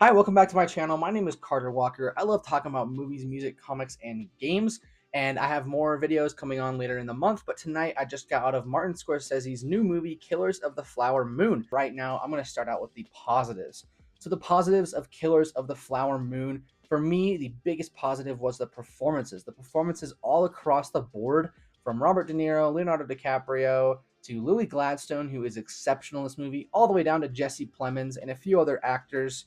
Hi, welcome back to my channel. My name is Carter Walker. I love talking about movies, music, comics, and games, and I have more videos coming on later in the month, but tonight I just got out of Martin Scorsese's new movie, Killers of the Flower Moon. Right now, I'm going to start out with the positives. So the positives of Killers of the Flower Moon, for me, the biggest positive was the performances. The performances all across the board, from Robert De Niro, Leonardo DiCaprio, to Lily Gladstone, who is exceptional in this movie, all the way down to Jesse Plemons and a few other actors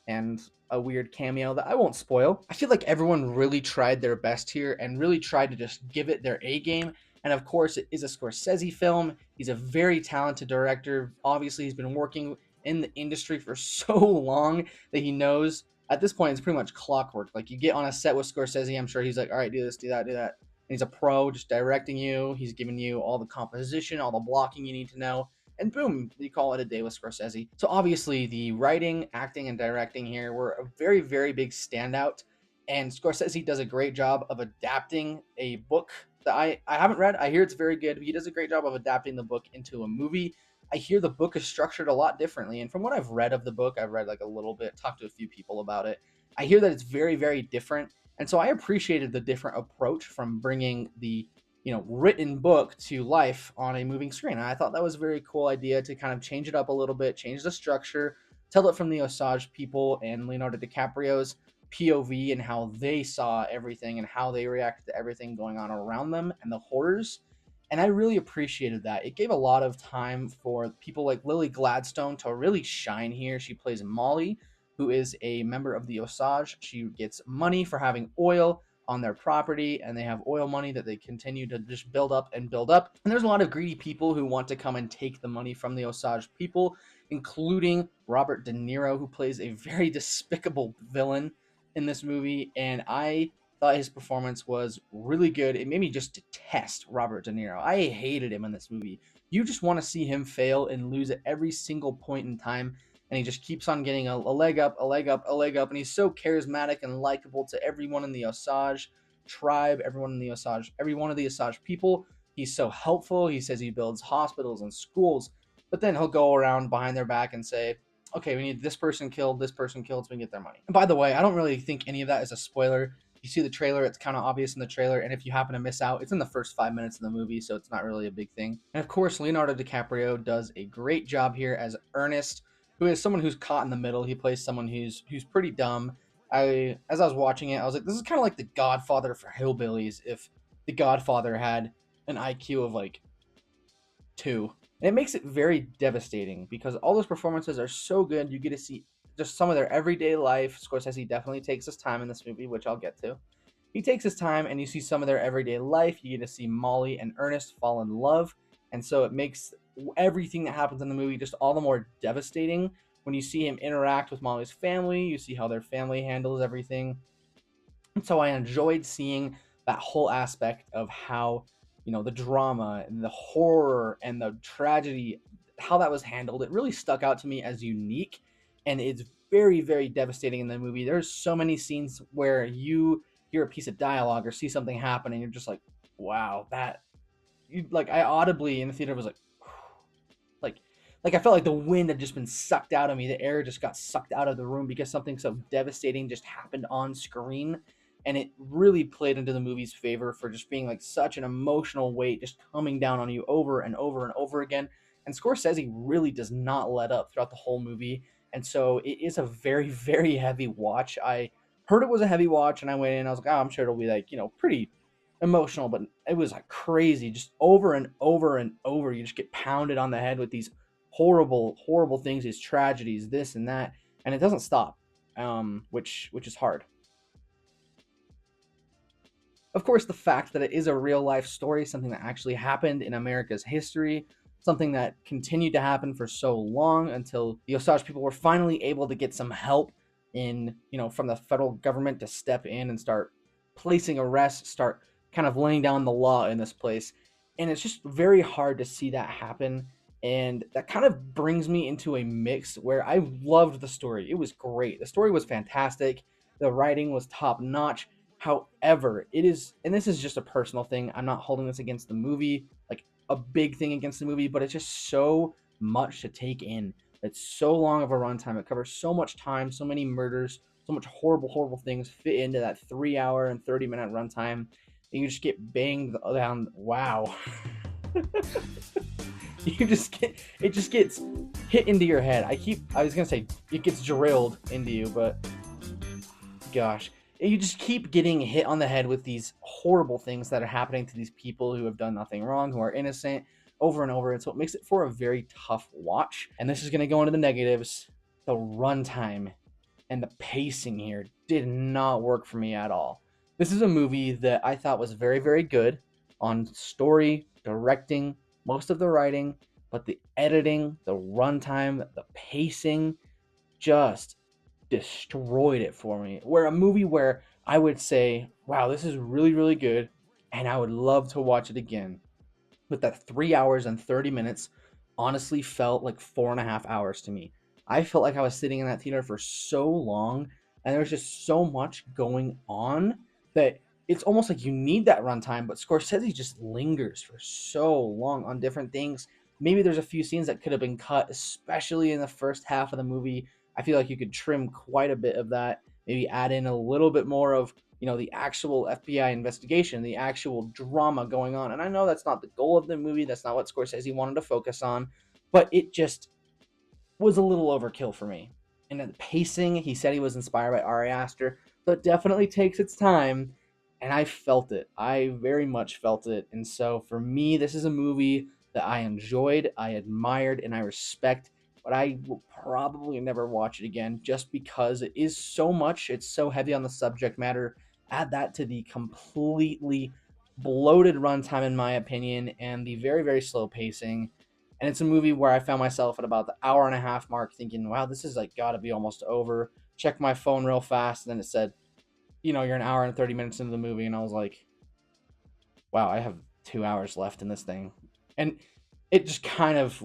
and a weird cameo that I won't spoil. I feel like everyone really tried their best here and really tried to just give it their A game. And of course, it is a Scorsese film. He's a very talented director. Obviously, he's been working in the industry for so long that he knows at this point it's pretty much clockwork. Like you get on a set with Scorsese, I'm sure he's like, all right, do this, do that, do that. And he's a pro, just directing you. He's giving you all the composition, all the blocking you need to know, and boom, you call it a day with Scorsese. So obviously, the writing, acting, and directing here were a very, very big standout, and Scorsese does a great job of adapting a book that I haven't read. I hear it's very good. He does a great job of adapting the book into a movie. I hear the book is structured a lot differently, and from what I've read of the book, I've read like a little bit, talked to a few people about it. I hear that it's very, very different, and so I appreciated the different approach from bringing the written book to life on a moving screen. And I thought that was a very cool idea to kind of change it up a little bit, change the structure, tell it from the Osage people and Leonardo DiCaprio's POV and how they saw everything and how they reacted to everything going on around them and the horrors. And I really appreciated that. It gave a lot of time for people like Lily Gladstone to really shine here. She plays Molly, who is a member of the Osage. She gets money for having oil on their property, and they have oil money that they continue to just build up and build up. And there's a lot of greedy people who want to come and take the money from the Osage people, including Robert De Niro, who plays a very despicable villain in this movie. And I thought his performance was really good. It made me just detest Robert De Niro. I hated him in this movie. You just want to see him fail and lose at every single point in time, and he just keeps on getting a leg up, a leg up, a leg up, and he's so charismatic and likable to everyone in the Osage tribe, everyone in the Osage, every one of the Osage people. He's so helpful. He says he builds hospitals and schools, but then he'll go around behind their back and say, okay, we need this person killed, so we can get their money. And by the way, I don't really think any of that is a spoiler. You see the trailer, it's kind of obvious in the trailer, and if you happen to miss out, it's in the first 5 minutes of the movie, so it's not really a big thing. And of course, Leonardo DiCaprio does a great job here as Ernest, who is someone who's caught in the middle. He plays someone who's pretty dumb. As I was watching it, I was like, this is kind of like The Godfather for hillbillies. If The Godfather had an IQ of like 2, and it makes it very devastating because all those performances are so good. You get to see just some of their everyday life. Scorsese definitely takes his time in this movie, which I'll get to. He takes his time, and you see some of their everyday life. You get to see Molly and Ernest fall in love, and so it makes everything that happens in the movie just all the more devastating. When you see him interact with Molly's family, you see how their family handles everything. And so I enjoyed seeing that whole aspect of how, the drama and the horror and the tragedy, how that was handled. It really stuck out to me as unique, and it's very, very devastating in the movie. There's so many scenes where you hear a piece of dialogue or see something happen, and you're just like, wow, that, I audibly in the theater was like, like I felt like the wind had just been sucked out of me. The air just got sucked out of the room because something so devastating just happened on screen. And it really played into the movie's favor for just being like such an emotional weight just coming down on you over and over and over again. And Scorsese really does not let up throughout the whole movie. And so it is a very, very heavy watch. I heard it was a heavy watch, and I went in, I was like, oh, I'm sure it'll be like, pretty emotional, but it was like crazy, just over and over and over. You just get pounded on the head with these horrible, horrible things, these tragedies, this and that, and it doesn't stop, which is hard. Of course, the fact that it is a real life story, something that actually happened in America's history, something that continued to happen for so long until the Osage people were finally able to get some help from the federal government to step in and start placing arrests, start kind of laying down the law in this place. And it's just very hard to see that happen. And that kind of brings me into a mix where I loved the story. It was great. The story was fantastic. The writing was top notch. However, it is, and this is just a personal thing, I'm not holding this against the movie, like a big thing against the movie, but it's just so much to take in. It's so long of a runtime. It covers so much time, so many murders, so much horrible, horrible things fit into that 3 hour and 30-minute runtime. And you just get banged down. Wow. You just get it just gets hit into your head. I was gonna say it gets drilled into you, but gosh, you just keep getting hit on the head with these horrible things that are happening to these people who have done nothing wrong, who are innocent, over and over. And so it makes it for a very tough watch. And this is gonna go into the negatives. The runtime and the pacing here did not work for me at all. This is a movie that I thought was very, very good on story, directing, most of the writing, but the editing, the runtime, the pacing just destroyed it for me. Where a movie where I would say, wow, this is really, really good, and I would love to watch it again, but that 3 hours and 30 minutes honestly felt like 4.5 hours to me. I felt like I was sitting in that theater for so long, and there was just so much going on that it's almost like you need that runtime, but Scorsese just lingers for so long on different things. Maybe there's a few scenes that could have been cut, especially in the first half of the movie. I feel like you could trim quite a bit of that, maybe add in a little bit more of the actual FBI investigation, the actual drama going on. And I know that's not the goal of the movie. That's not what Scorsese wanted to focus on, but it just was a little overkill for me. And then the pacing, he said he was inspired by Ari Aster, so it definitely takes its time. And I felt it. I very much felt it. And so for me, this is a movie that I enjoyed, I admired, and I respect, but I will probably never watch it again just because it is so much. It's so heavy on the subject matter. Add that to the completely bloated runtime, in my opinion, and the very, very slow pacing. And it's a movie where I found myself at about the hour and a half mark thinking, wow, this is like gotta be almost over. Check my phone real fast, and then it said, you're an hour and 30 minutes into the movie, and I was like, wow, I have 2 hours left in this thing. And it just kind of,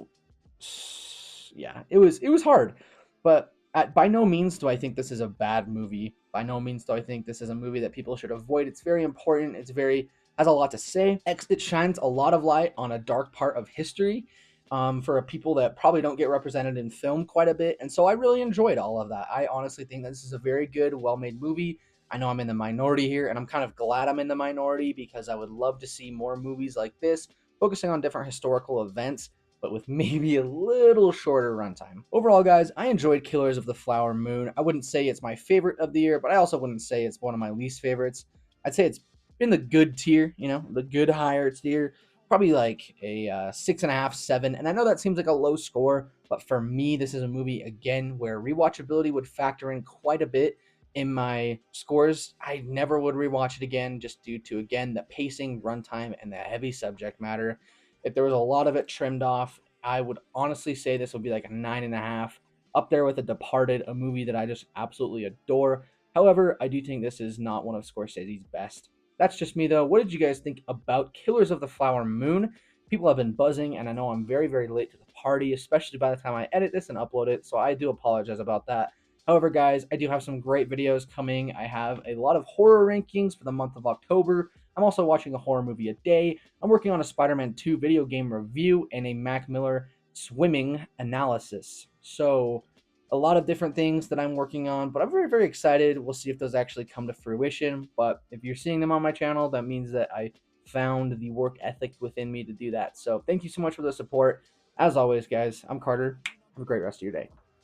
yeah, it was hard. But by no means do I think this is a bad movie. By no means do I think this is a movie that people should avoid. It's very important. Has a lot to say. It shines a lot of light on a dark part of history, for people that probably don't get represented in film quite a bit. And so I really enjoyed all of that. I honestly think that this is a very good, well-made movie. I know I'm in the minority here, and I'm kind of glad I'm in the minority because I would love to see more movies like this focusing on different historical events, but with maybe a little shorter runtime. Overall, guys, I enjoyed Killers of the Flower Moon. I wouldn't say it's my favorite of the year, but I also wouldn't say it's one of my least favorites. I'd say it's in the good tier, the good higher tier, probably like a 6.5, 7. And I know that seems like a low score, but for me, this is a movie, again, where rewatchability would factor in quite a bit in my scores. I never would rewatch it again just due to, again, the pacing, runtime, and the heavy subject matter. If there was a lot of it trimmed off, I would honestly say this would be like a 9.5, up there with The Departed, a movie that I just absolutely adore. However, I do think this is not one of Scorsese's best. That's just me, though. What did you guys think about Killers of the Flower Moon? People have been buzzing, and I know I'm very, very late to the party, especially by the time I edit this and upload it, so I do apologize about that. However, guys, I do have some great videos coming. I have a lot of horror rankings for the month of October. I'm also watching a horror movie a day. I'm working on a Spider-Man 2 video game review and a Mac Miller swimming analysis. So a lot of different things that I'm working on, but I'm very, very excited. We'll see if those actually come to fruition. But if you're seeing them on my channel, that means that I found the work ethic within me to do that. So thank you so much for the support. As always, guys, I'm Carter. Have a great rest of your day.